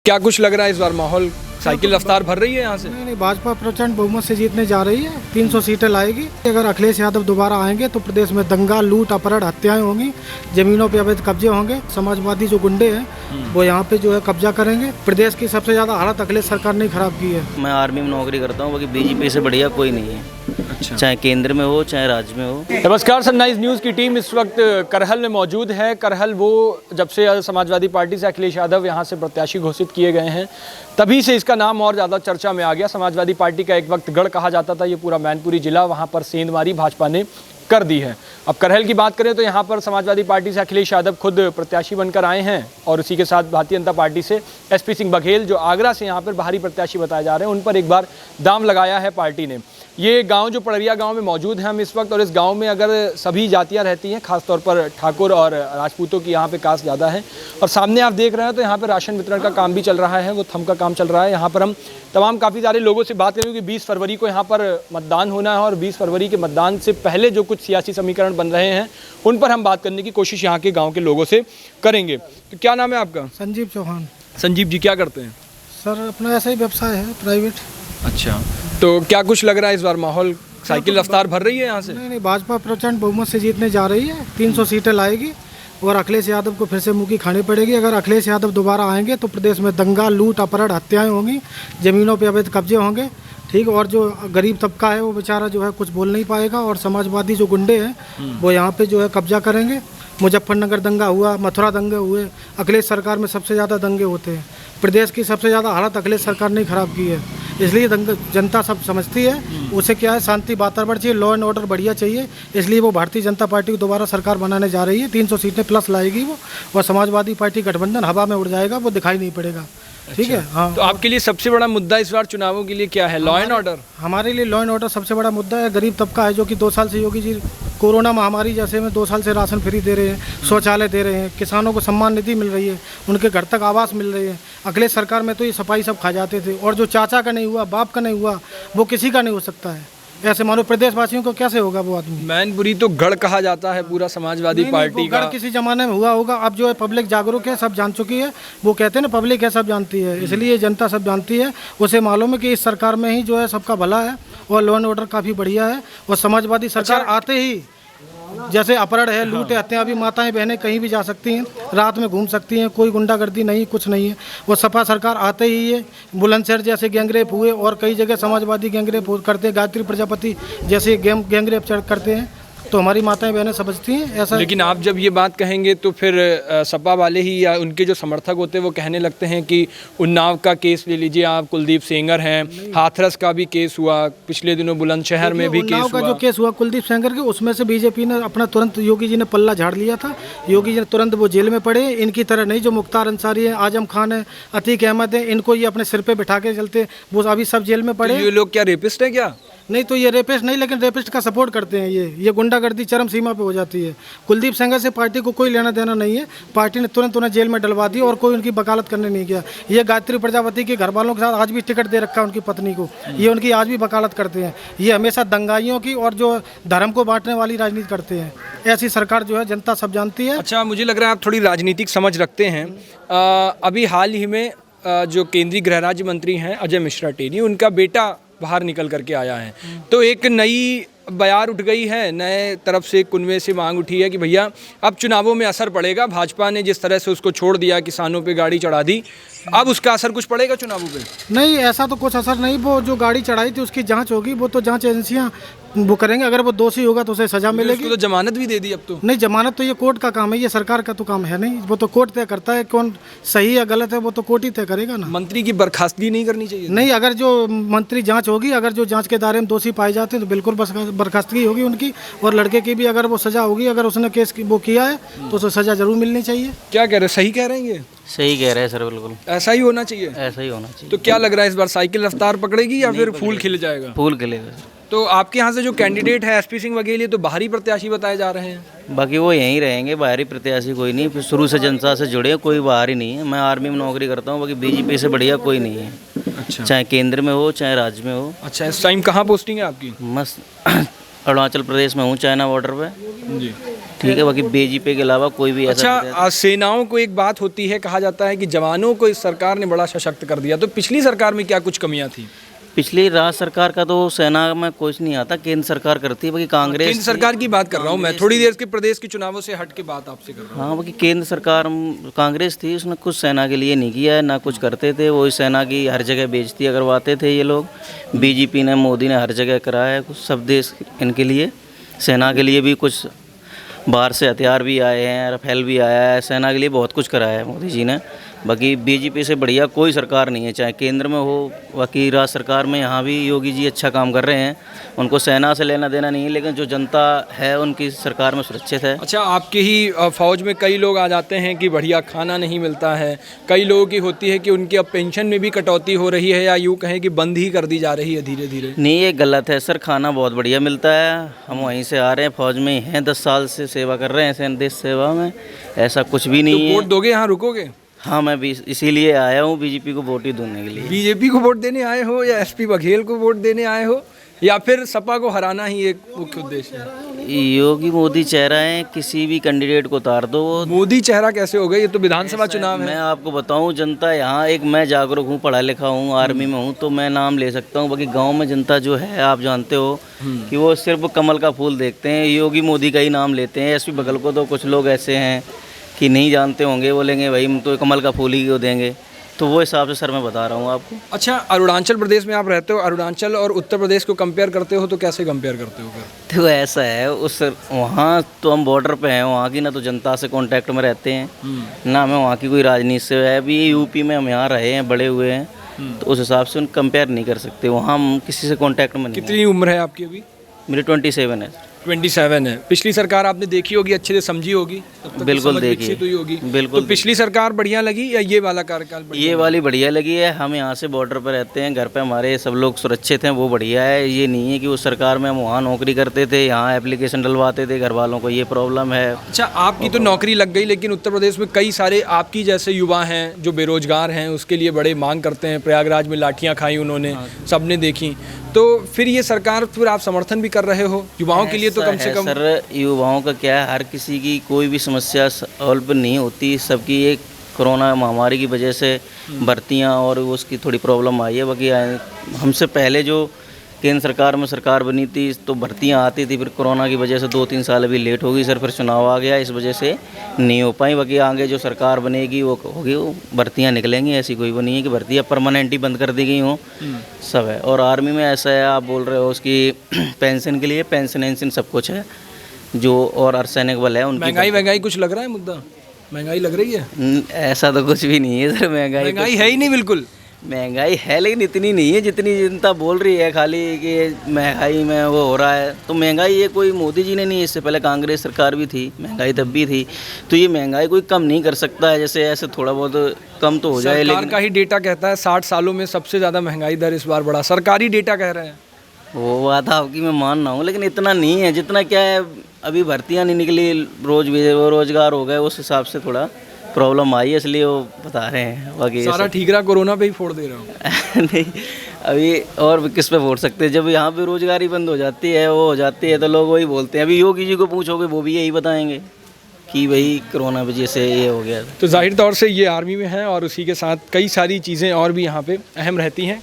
क्या कुछ लग रहा है इस बार माहौल साइकिल रफ्तार भर रही है यहाँ से? नहीं, भाजपा प्रचंड बहुमत से जीतने जा रही है। 300 सीटें लाएगी। अगर अखिलेश यादव दोबारा आएंगे तो प्रदेश में दंगा, लूट, अपहरण, हत्याएं होंगी, जमीनों पे अवैध कब्जे होंगे, समाजवादी जो गुंडे हैं वो यहाँ पे जो है कब्जा करेंगे। प्रदेश की सबसे ज्यादा हालत अखिलेश सरकार ने खराब की है। मैं आर्मी में नौकरी करता हूँ, बाकी बीजेपी से बढ़िया कोई नहीं है। अच्छा। चाहे केंद्र में हो चाहे राज्य में हो। नमस्कार, सनराइज न्यूज़ की टीम इस वक्त करहल में मौजूद है। करहल वो जब से समाजवादी पार्टी से अखिलेश यादव यहाँ से प्रत्याशी घोषित किए गए हैं तभी से इसका नाम और ज़्यादा चर्चा में आ गया। समाजवादी पार्टी का एक वक्त गढ़ कहा जाता था ये पूरा मैनपुरी जिला, वहाँ पर सेंधमारी भाजपा ने कर दी है। अब करहल की बात करें तो यहाँ पर समाजवादी पार्टी से अखिलेश यादव खुद प्रत्याशी बनकर आए हैं और उसी के साथ भारतीय जनता पार्टी से एसपी सिंह बघेल जो आगरा से यहाँ पर बाहरी प्रत्याशी बताए जा रहे हैं, उन पर एक बार दाम लगाया है पार्टी ने। ये गांव जो पड़रिया गांव में मौजूद है हम इस वक्त, और इस गांव में अगर सभी जातियां रहती हैं, खासतौर पर ठाकुर और राजपूतों की यहाँ पे कास्ट ज़्यादा है। और सामने आप देख रहे हैं तो यहाँ पे राशन वितरण का काम भी चल रहा है, वो थंब का काम चल रहा है। यहाँ पर हम तमाम काफ़ी सारे लोगों से बात करेंगे कि 20 फरवरी को यहाँ पर मतदान होना है और 20 फरवरी के मतदान से पहले जो कुछ सियासी समीकरण बन रहे हैं उन पर हम बात करने की कोशिश यहाँ के गाँव के लोगों से करेंगे। तो क्या नाम है आपका? संजीव चौहान। संजीव जी, क्या करते हैं? सर अपना ऐसा ही व्यवसाय है, प्राइवेट। अच्छा, तो क्या कुछ लग रहा है इस बार माहौल साइकिल रफ्तार भर रही है यहाँ से? नहीं, भाजपा प्रचंड बहुमत से जीतने जा रही है। 300 सीटें लाएगी और अखिलेश यादव को फिर से मुँह की खानी पड़ेगी। अगर अखिलेश यादव दोबारा आएंगे तो प्रदेश में दंगा, लूट, अपहरण, हत्याएं होंगी, ज़मीनों पे अवैध कब्जे होंगे, ठीक। और जो गरीब तबका है वो बेचारा जो है कुछ बोल नहीं पाएगा और समाजवादी जो गुंडे हैं वो यहाँ पे जो है कब्जा करेंगे। मुजफ्फरनगर दंगा हुआ, मथुरा दंगे हुए, अखिलेश सरकार में सबसे ज़्यादा दंगे होते हैं। प्रदेश की सबसे ज़्यादा हालत अखिलेश सरकार ने खराब की है, इसलिए जनता सब समझती है। उसे क्या है, शांति वातावरण चाहिए, लॉ एंड ऑर्डर बढ़िया चाहिए, इसलिए वो भारतीय जनता पार्टी को दोबारा सरकार बनाने जा रही है। 300 सीटें प्लस लाएगी वो, और समाजवादी पार्टी गठबंधन हवा में उड़ जाएगा, वो दिखाई नहीं पड़ेगा। ठीक है। हाँ, तो आपके लिए सबसे बड़ा मुद्दा इस बार चुनावों के लिए क्या है? Law and order? हमारे लिए लॉ एंड ऑर्डर सबसे बड़ा मुद्दा है। गरीब तबका है जो कि 2 साल से योगी जी कोरोना महामारी जैसे में 2 साल से राशन फ्री दे रहे हैं, शौचालय दे रहे हैं, किसानों को सम्मान निधि मिल रही है, उनके घर तक आवास मिल रही है। अखिलेश सरकार में तो ये सफाई सब खा जाते थे, और जो चाचा का नहीं हुआ, बाप का नहीं हुआ, वो किसी का नहीं हो सकता है। ऐसे मानो प्रदेशवासियों को कैसे होगा वो आदमी? मैनपुरी तो गढ़ कहा जाता है पूरा समाजवादी पार्टी का। गढ़ किसी जमाने में हुआ होगा, अब जो है पब्लिक जागरूक है, सब जान चुकी है। वो कहते हैं ना, पब्लिक है सब जानती है, इसलिए जनता सब जानती है। उसे मालूम है कि इस सरकार में ही जो है सबका भला है और लॉ एंड ऑर्डर काफ़ी बढ़िया है। और समाजवादी सरकार आते ही जैसे अपहरण है, लूट है, हत्या, अभी माताएं बहनें कहीं भी जा सकती हैं, रात में घूम सकती हैं, कोई गुंडागर्दी नहीं, कुछ नहीं है। वो सपा सरकार आते ही ये बुलंदशहर जैसे गैंगरेप हुए और कई जगह समाजवादी गैंगरेप करते हैं, गायत्री प्रजापति जैसे गैंगरेप करते हैं, तो हमारी माताएं बहनें समझती हैं ऐसा। लेकिन आप जब ये बात कहेंगे तो फिर सपा वाले ही या उनके जो समर्थक होते हैं वो कहने लगते हैं कि उन्नाव का केस ले लीजिए आप, कुलदीप सेंगर हैं, हाथरस का भी केस हुआ पिछले दिनों, बुलंदशहर में भी केस हुआ। उन्नाव का जो केस हुआ कुलदीप सेंगर के, उसमें से बीजेपी ने अपना तुरंत, योगी जी ने पल्ला झाड़ लिया था। योगी जी ने तुरंत वो जेल में पड़े। इनकी तरह नहीं, जो मुख्तार अंसारी है, आजम खान है, अतीक अहमद है, इनको ये अपने सिर पे बिठा के चलते, वो अभी सब जेल में पड़े। ये लोग क्या रेपिस्ट है क्या? नहीं, तो ये रेपिस्ट नहीं, लेकिन रेपिस्ट का सपोर्ट करते हैं। ये गुंडागर्दी चरम सीमा पे हो जाती है। कुलदीप सेंगर से पार्टी को कोई लेना देना नहीं है। पार्टी ने तुरंत उन्हें जेल में डलवा दी और कोई उनकी वकालत करने नहीं गया। ये गायत्री प्रजापति के घर वालों के साथ आज भी टिकट दे रखा है उनकी पत्नी को, ये उनकी आज भी वकालत करते हैं। ये हमेशा दंगाइयों की और जो धर्म को बांटने वाली राजनीति करते हैं। ऐसी सरकार जो है जनता सब जानती है। अच्छा, मुझे लग रहा है आप थोड़ी राजनीतिक समझ रखते हैं। अभी हाल ही में जो केंद्रीय गृह राज्य मंत्री हैं अजय मिश्रा टेनी, उनका बेटा बाहर निकल करके आया है, तो एक नई बयार उठ गई है, नए तरफ से कुनवे से मांग उठी है कि भैया अब चुनावों में असर पड़ेगा। भाजपा ने जिस तरह से उसको छोड़ दिया, किसानों पे गाड़ी चढ़ा दी, अब उसका असर कुछ पड़ेगा चुनावों पे? नहीं, ऐसा तो कुछ असर नहीं। वो जो गाड़ी चढ़ाई थी उसकी जांच होगी, वो तो जांच एजेंसियां वो करेंगे। अगर वो दोषी होगा तो उसे सजा मिलेगी। उसको तो जमानत भी दे दी अब तो। नहीं, जमानत तो ये कोर्ट का काम है, ये सरकार का तो काम है नहीं। वो तो कोर्ट तय करता है कौन सही या गलत है, वो तो कोर्ट ही तय करेगा ना। मंत्री की बर्खास्तगी नहीं करनी चाहिए? नहीं, अगर जो मंत्री जांच होगी, अगर जो जांच के दायरे में दोषी पाए जाते हैं तो बिल्कुल बर्खास्तगी होगी उनकी। और लड़के की भी अगर वो सजा होगी, अगर उसने केस वो किया है तो उसे सजा जरूर मिलनी चाहिए। क्या कह रहे हैं, सही कह रहे हैं ये? सही कह रहे हैं सर, बिल्कुल ऐसा ही होना चाहिए। ऐसा ही होना चाहिए। तो क्या लग रहा है इस बार साइकिल रफ्तार पकड़ेगी या फिर फूल खिल जाएगा? फूल खिलेगा। तो आपके यहाँ से जो कैंडिडेट है एसपी सिंह बघेल, ये तो बाहरी प्रत्याशी बताए जा रहे हैं। बाकी वो यहीं रहेंगे, बाहरी प्रत्याशी कोई नहीं। फिर शुरू से जनता से जुड़े, कोई बाहर ही नहीं है। मैं आर्मी में नौकरी करता हूँ, बाकी बीजेपी से बढ़िया कोई नहीं है। अच्छा, चाहे केंद्र में हो चाहे राज्य में हो। अच्छा, इस टाइम कहाँ पोस्टिंग है आपकी? मस्त अरुणाचल प्रदेश में हूँ, चाइना बॉर्डर पे जी। ठीक है, बाकी बीजेपी के अलावा कोई भी ऐसा अच्छा, सेनाओं को एक बात होती है, कहा जाता है कि जवानों को इस सरकार ने बड़ा सशक्त कर दिया, तो पिछली सरकार में क्या कुछ कमियां थी? पिछली राज्य सरकार का तो सेना में कुछ नहीं आता, केंद्र सरकार करती है। बाकी कांग्रेस केंद्र सरकार की बात कर रहा हूँ मैं, थोड़ी देर के प्रदेश के चुनावों से हट के बात आपसे कर रहा हूँ। हाँ, बाकी केंद्र सरकार कांग्रेस थी, उसने कुछ सेना के लिए नहीं किया है, ना कुछ करते थे। वो सेना की हर जगह बेइज्जती करवाते थे ये लोग। बीजेपी ने, मोदी ने हर जगह कराया है कुछ, सब देश इनके लिए, सेना के लिए भी कुछ बाहर से हथियार भी आए हैं, राफेल भी आया है, सेना के लिए बहुत कुछ कराया है मोदी जी ने। बाकी बीजेपी से बढ़िया कोई सरकार नहीं है, चाहे केंद्र में हो, बाकी राज्य सरकार में यहाँ भी योगी जी अच्छा काम कर रहे हैं। उनको सेना से लेना देना नहीं है, लेकिन जो जनता है उनकी सरकार में सुरक्षित है। अच्छा, आपके ही फौज में कई लोग आ जाते हैं कि बढ़िया खाना नहीं मिलता है, कई लोगों की होती है कि उनकी अब पेंशन में भी कटौती हो रही है, या यूँ कहें कि बंद ही कर दी जा रही है धीरे धीरे। नहीं, ये गलत है सर, खाना बहुत बढ़िया मिलता है। हम वहीं से आ रहे हैं, फौज में हैं, 10 साल से सेवा कर रहे हैं देश सेवा में, ऐसा कुछ भी नहीं है। वोट दोगे, यहाँ रुकोगे? हाँ, मैं भी इसीलिए आया हूँ, बीजेपी को वोट ही देने के लिए। बीजेपी को वोट देने आए हो, या एसपी बघेल को वोट देने आए हो, या फिर सपा को हराना ही एक मुख्य उद्देश्य है? योगी मोदी चेहरा है, किसी भी कैंडिडेट को उतार दो। मोदी चेहरा कैसे हो गए? ये तो विधानसभा चुनाव है। मैं आपको बताऊं, जनता यहाँ, एक मैं जागरूक हूँ, पढ़ा लिखा हूँ, आर्मी में हूँ, तो मैं नाम ले सकता हूँ। बाकी गांव में जनता जो है, आप जानते हो कि वो सिर्फ कमल का फूल देखते हैं, योगी मोदी का ही नाम लेते हैं। एसपी बघेल को तो कुछ लोग ऐसे हैं कि नहीं जानते होंगे, बोलेंगे भाई हम तो कमल का फूल ही क्यों देंगे, तो वो हिसाब से सर मैं बता रहा हूँ आपको। अच्छा, अरुणाचल प्रदेश में आप रहते हो, अरुणाचल और उत्तर प्रदेश को कंपेयर करते हो तो कैसे कंपेयर करते हो फिर? तो ऐसा है, उस वहाँ तो हम बॉर्डर पे हैं, वहाँ की ना तो जनता से कांटेक्ट में रहते हैं, ना हमें वहाँ की कोई राजनीति से है। अभी यूपी में हम यहाँ रहे हैं, बड़े हुए हैं, तो उस हिसाब से उन कंपेयर नहीं कर सकते। वहाँ हम किसी से कांटेक्ट में नहीं। कितनी उम्र है आपकी अभी? मेरी 27 है। 27 है। पिछली सरकार आपने देखी होगी, अच्छे से समझी होगी, तब तक बिल्कुल समझ देखी विकसित हुई होगी। बिल्कुल। तो पिछली सरकार बढ़िया लगी या ये वाला कार्यकाल बढ़िया? ये वाली बढ़िया लगी है। हम यहाँ से बॉर्डर पर रहते हैं, घर पे हमारे सब लोग सुरक्षित हैं, वो बढ़िया है। ये नहीं है कि उस सरकार में हम वहाँ नौकरी करते थे, यहाँ एप्लीकेशन डलवाते थे, घर वालों को ये प्रॉब्लम है। अच्छा, आपकी तो नौकरी लग गई, लेकिन उत्तर प्रदेश में कई सारे आपकी जैसे युवा हैं जो बेरोजगार हैं, उसके लिए बड़े मांग करते हैं। प्रयागराज में लाठियाँ खाई उन्होंने, सबने देखी। तो फिर ये सरकार, फिर आप समर्थन भी कर रहे हो युवाओं के लिए, तो कम से कम। सर, युवाओं का क्या है, हर किसी की कोई भी समस्या सॉल्व नहीं होती, सबकी एक कोरोना महामारी की वजह से भर्तियां और उसकी थोड़ी प्रॉब्लम आई है। बाकी हमसे पहले जो केंद्र सरकार में सरकार बनी थी तो भर्तियां आती थी, फिर कोरोना की वजह से 2-3 साल अभी लेट हो गई सर, फिर चुनाव आ गया, इस वजह से नहीं हो पाई। बाकी आगे जो सरकार बनेगी वो होगी, वो भर्तियां निकलेंगी। ऐसी कोई वो नहीं है कि भर्तियां परमानेंट ही बंद कर दी गई हों, सब है। और आर्मी में ऐसा है, आप बोल रहे हो उसकी पेंशन के लिए, पेंशन सब कुछ है जो, और अर्धसैनिक बल है उनकी। महंगाई कुछ लग रहा है मुद्दा? महंगाई लग रही है? ऐसा तो कुछ भी नहीं है सर, महंगाई है ही नहीं बिल्कुल। महंगाई है, लेकिन इतनी नहीं है जितनी जनता बोल रही है, खाली कि महंगाई में वो हो रहा है। तो महंगाई ये कोई मोदी जी ने नहीं, इससे पहले कांग्रेस सरकार भी थी, महंगाई तब भी थी। तो ये महंगाई कोई कम नहीं कर सकता है, जैसे ऐसे थोड़ा बहुत कम तो हो जाए। सरकार का ही डेटा कहता है 60 सालों में सबसे ज़्यादा महंगाई दर इस बार बढ़ा, सरकारी डेटा कह रहे हैं। वो बात आपकी मैं मान रहा हूँ, लेकिन इतना नहीं है जितना, क्या है, अभी भर्तियाँ नहीं निकली, रोजगार हो गए, उस हिसाब से थोड़ा प्रॉब्लम आई है, इसलिए वो बता रहे हैं। बाकी सारा ठीक रहा, कोरोना पे ही फोड़ दे रहा हूँ। नहीं, अभी और किस पे फोड़ सकते हैं? जब यहाँ पे रोजगारी बंद हो जाती है, वो हो जाती है, तो लोग वही बोलते हैं। अभी योगी जी को पूछोगे, वो भी यही बताएंगे कि भाई कोरोना वजह से ये हो गया। तो जाहिर तौर से ये आर्मी में है, और उसी के साथ कई सारी चीज़ें और भी यहाँ पे अहम रहती हैं।